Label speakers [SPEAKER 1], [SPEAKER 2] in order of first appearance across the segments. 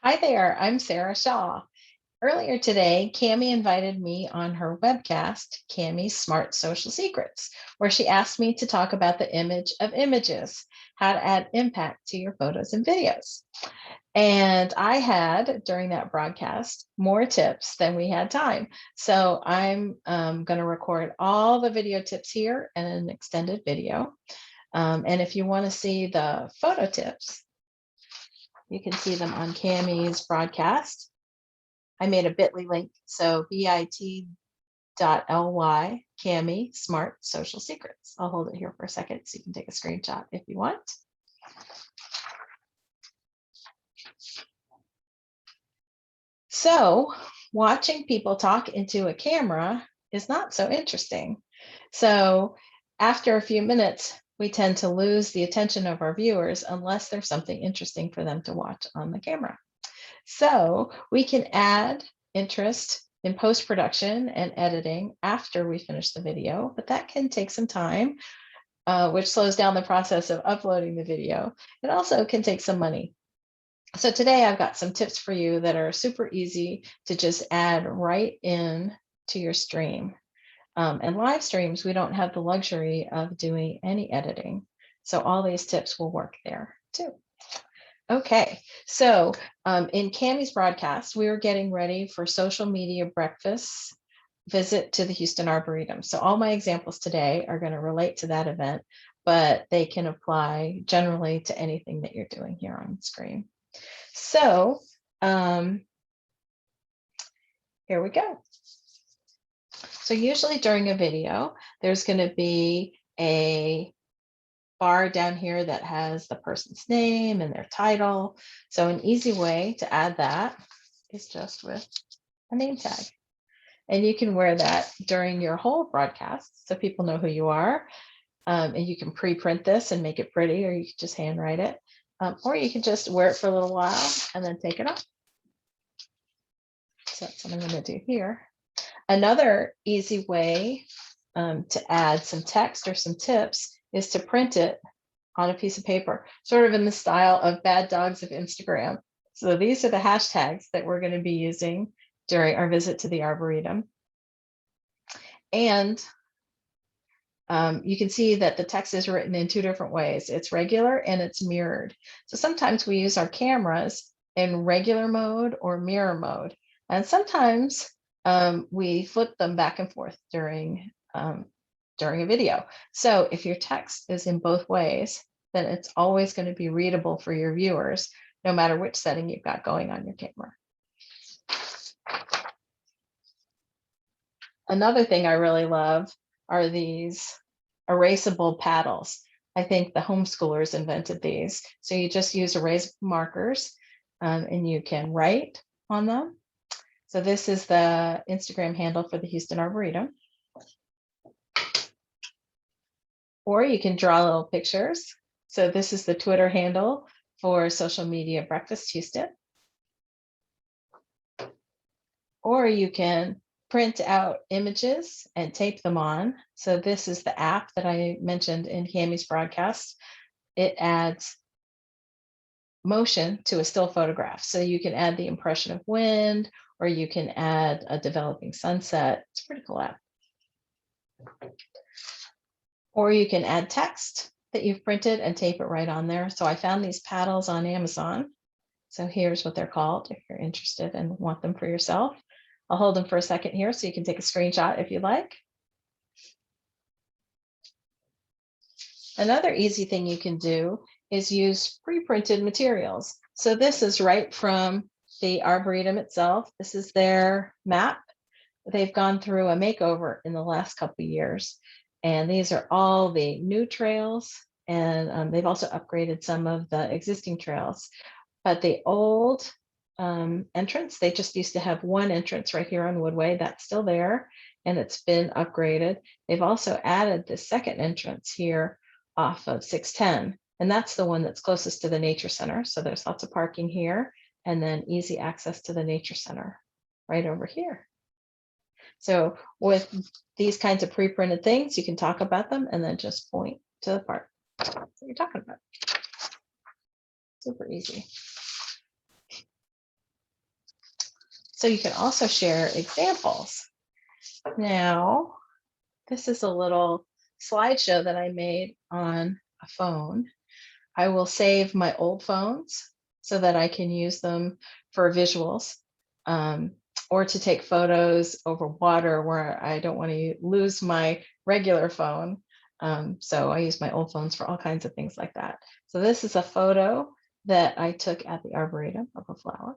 [SPEAKER 1] Hi there, I'm Sarah Shaw. Earlier today, Cami invited me on her webcast, Cami's Smart Social Secrets, where she asked me to talk about the image of images, how to add impact to your photos and videos. And I had, during that broadcast, more tips than we had time. So I'm going to record all the video tips here in an extended video. And if you want to see the photo tips, you can see them on Cami's broadcast. I made a bit.ly link, so bit.ly Cami Smart Social Secrets. I'll hold it here for a second so you can take a screenshot if you want. So watching people talk into a camera is not so interesting. So after a few minutes, we tend to lose the attention of our viewers unless there's something interesting for them to watch on the camera. So we can add interest in post-production and editing after we finish the video, but that can take some time, which slows down the process of uploading the video. It also can take some money. So today I've got some tips for you that are super easy to just add right in to your stream. And live streams, we don't have the luxury of doing any editing. So all these tips will work there too. Okay, so in Cami's broadcast, we were getting ready for social media breakfast visit to the Houston Arboretum. So all my examples today are going to relate to that event, but they can apply generally to anything that you're doing here on the screen. So here we go. So usually during a video, there's going to be a bar down here that has the person's name and their title. So an easy way to add that is just with a name tag. And you can wear that during your whole broadcast so people know who you are. And you can pre-print this and make it pretty, or you can just handwrite it. Or you can just wear it for a little while and then take it off. So that's what I'm going to do here. Another easy way to add some text or some tips is to print it on a piece of paper, sort of in the style of Bad Dogs of Instagram. So these are the hashtags that we're going to be using during our visit to the Arboretum. And you can see that the text is written in two different ways. It's regular and it's mirrored. So sometimes we use our cameras in regular mode or mirror mode. And sometimes we flip them back and forth during a video. So if your text is in both ways, then it's always going to be readable for your viewers, no matter which setting you've got going on your camera. Another thing I really love are these erasable paddles. I think the homeschoolers invented these. So you just use erasable markers and you can write on them. So this is the Instagram handle for the Houston Arboretum. Or you can draw little pictures. So this is the Twitter handle for Social Media Breakfast Houston. Or you can print out images and tape them on. So this is the app that I mentioned in Cami's broadcast. It adds motion to a still photograph. So you can add the impression of wind, or you can add a developing sunset. It's a pretty cool app. Or you can add text that you've printed and tape it right on there. So I found these paddles on Amazon. So here's what they're called if you're interested and want them for yourself. I'll hold them for a second here so you can take a screenshot if you like. Another easy thing you can do is use pre-printed materials. So this is right from the Arboretum itself. This is their map. They've gone through a makeover in the last couple of years. And these are all the new trails. And they've also upgraded some of the existing trails. But the old entrance, they just used to have one entrance right here on Woodway. That's still there, and it's been upgraded. They've also added the second entrance here off of 610, and that's the one that's closest to the nature center. So there's lots of parking here, and then easy access to the nature center right over here. So with these kinds of pre-printed things, you can talk about them and then just point to the part that you're talking about. Super easy. So you can also share examples. Now, this is a little slideshow that I made on a phone. I will save my old phones so that I can use them for visuals, or to take photos over water where I don't want to lose my regular phone. So I use my old phones for all kinds of things like that. So this is a photo that I took at the Arboretum of a flower.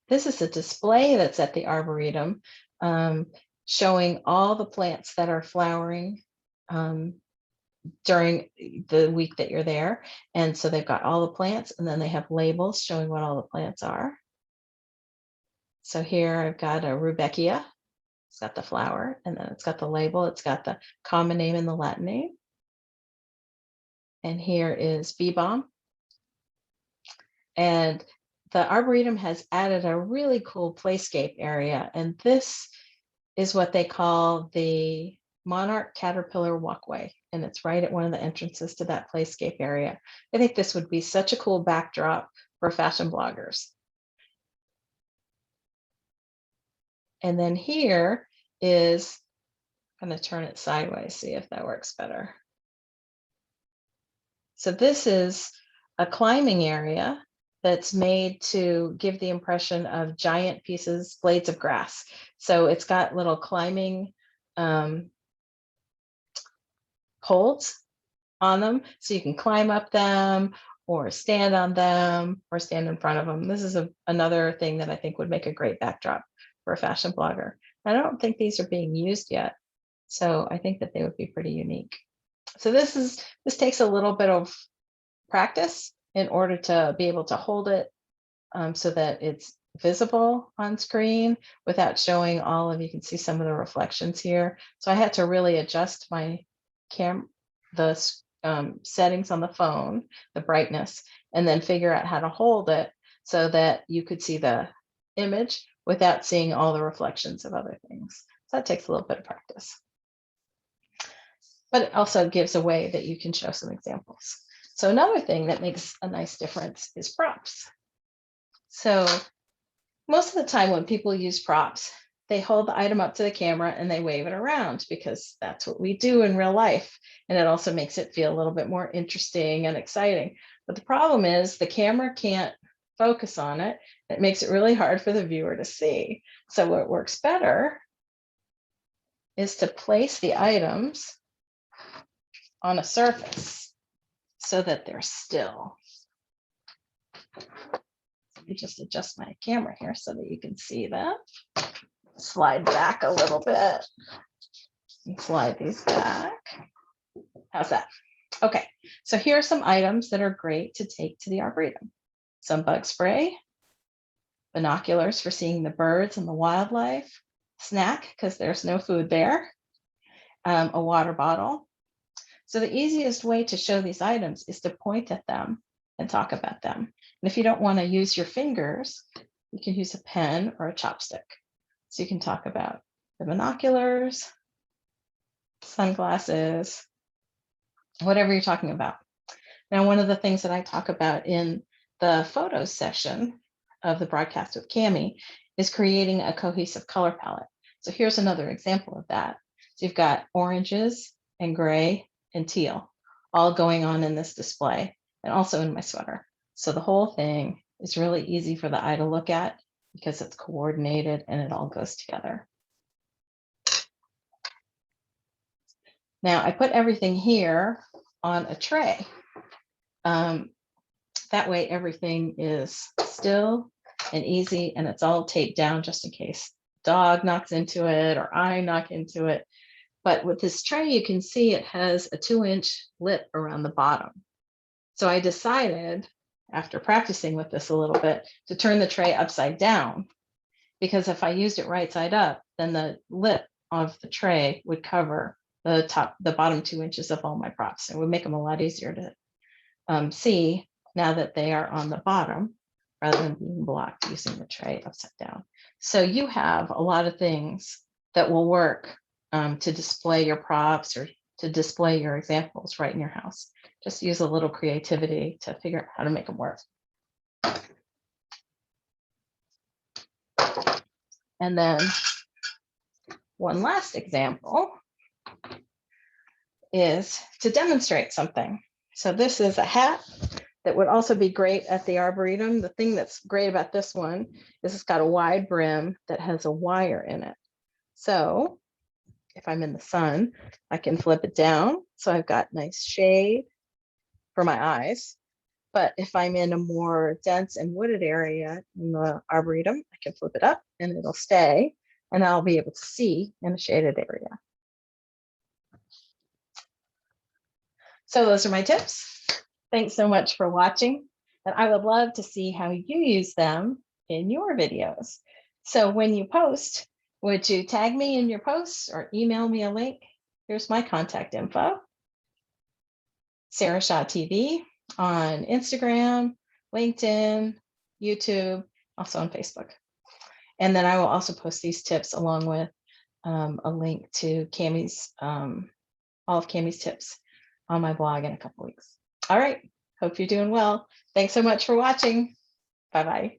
[SPEAKER 1] This is a display that's at the Arboretum, showing all the plants that are flowering during the week that you're there. And so they've got all the plants, and then they have labels showing what all the plants are. So here I've got a Rudbeckia. It's got the flower, and then it's got the label. It's got the common name and the Latin name. And here is bee balm. And the Arboretum has added a really cool playscape area. And this is what they call the Monarch Caterpillar Walkway. And it's right at one of the entrances to that playscape area. I think this would be such a cool backdrop for fashion bloggers. And then here is, I'm going to turn it sideways, see if that works better. So this is a climbing area that's made to give the impression of giant pieces, blades of grass. So it's got little climbing holds on them, so you can climb up them or stand on them or stand in front of them. This is another thing that I think would make a great backdrop for a fashion blogger. I don't think these are being used yet, so I think that they would be pretty unique. So this takes a little bit of practice in order to be able to hold it so that it's visible on screen without showing all of, you can see some of the reflections here. So I had to really adjust my the settings on the phone, the brightness, and then figure out how to hold it so that you could see the image without seeing all the reflections of other things. So that takes a little bit of practice. But it also gives a way that you can show some examples. So another thing that makes a nice difference is props. So most of the time when people use props, they hold the item up to the camera and they wave it around because that's what we do in real life. And it also makes it feel a little bit more interesting and exciting. But the problem is the camera can't focus on it. It makes it really hard for the viewer to see. So what works better is to place the items on a surface so that they're still. Let me just adjust my camera here so that you can see that. Slide back a little bit and slide these back. How's that? Okay, so here are some items that are great to take to the Arboretum. Some bug spray, binoculars for seeing the birds and the wildlife, snack because there's no food there, a water bottle. So the easiest way to show these items is to point at them and talk about them. And if you don't want to use your fingers, you can use a pen or a chopstick. So you can talk about the binoculars, sunglasses, whatever you're talking about. Now, one of the things that I talk about in the photos session of the broadcast with Cami is creating a cohesive color palette. So here's another example of that. So you've got oranges and gray and teal all going on in this display and also in my sweater. So the whole thing is really easy for the eye to look at because it's coordinated and it all goes together. Now I put everything here on a tray. That way everything is still and easy and it's all taped down just in case dog knocks into it or I knock into it. But with this tray, you can see it has a 2-inch lip around the bottom. So I decided, after practicing with this a little bit, to turn the tray upside down, because if I used it right side up, then the lip of the tray would cover the bottom 2 inches of all my props. It would make them a lot easier to see now that they are on the bottom rather than being blocked using the tray upside down. So you have a lot of things that will work to display your props or to display your examples right in your house. Just use a little creativity to figure out how to make them work. And then one last example is to demonstrate something. So this is a hat that would also be great at the Arboretum. The thing that's great about this one is it's got a wide brim that has a wire in it. So if I'm in the sun, I can flip it down. So I've got nice shade for my eyes. But if I'm in a more dense and wooded area in the Arboretum, I can flip it up and it'll stay, and I'll be able to see in a shaded area. So those are my tips. Thanks so much for watching. And I would love to see how you use them in your videos. So when you post, would you tag me in your posts or email me a link? Here's my contact info. Sarah Shah TV on Instagram, LinkedIn, YouTube, also on Facebook. And then I will also post these tips along with a link to Cammie's, all of Cammie's tips on my blog in a couple weeks. All right, hope you're doing well. Thanks so much for watching. Bye-bye.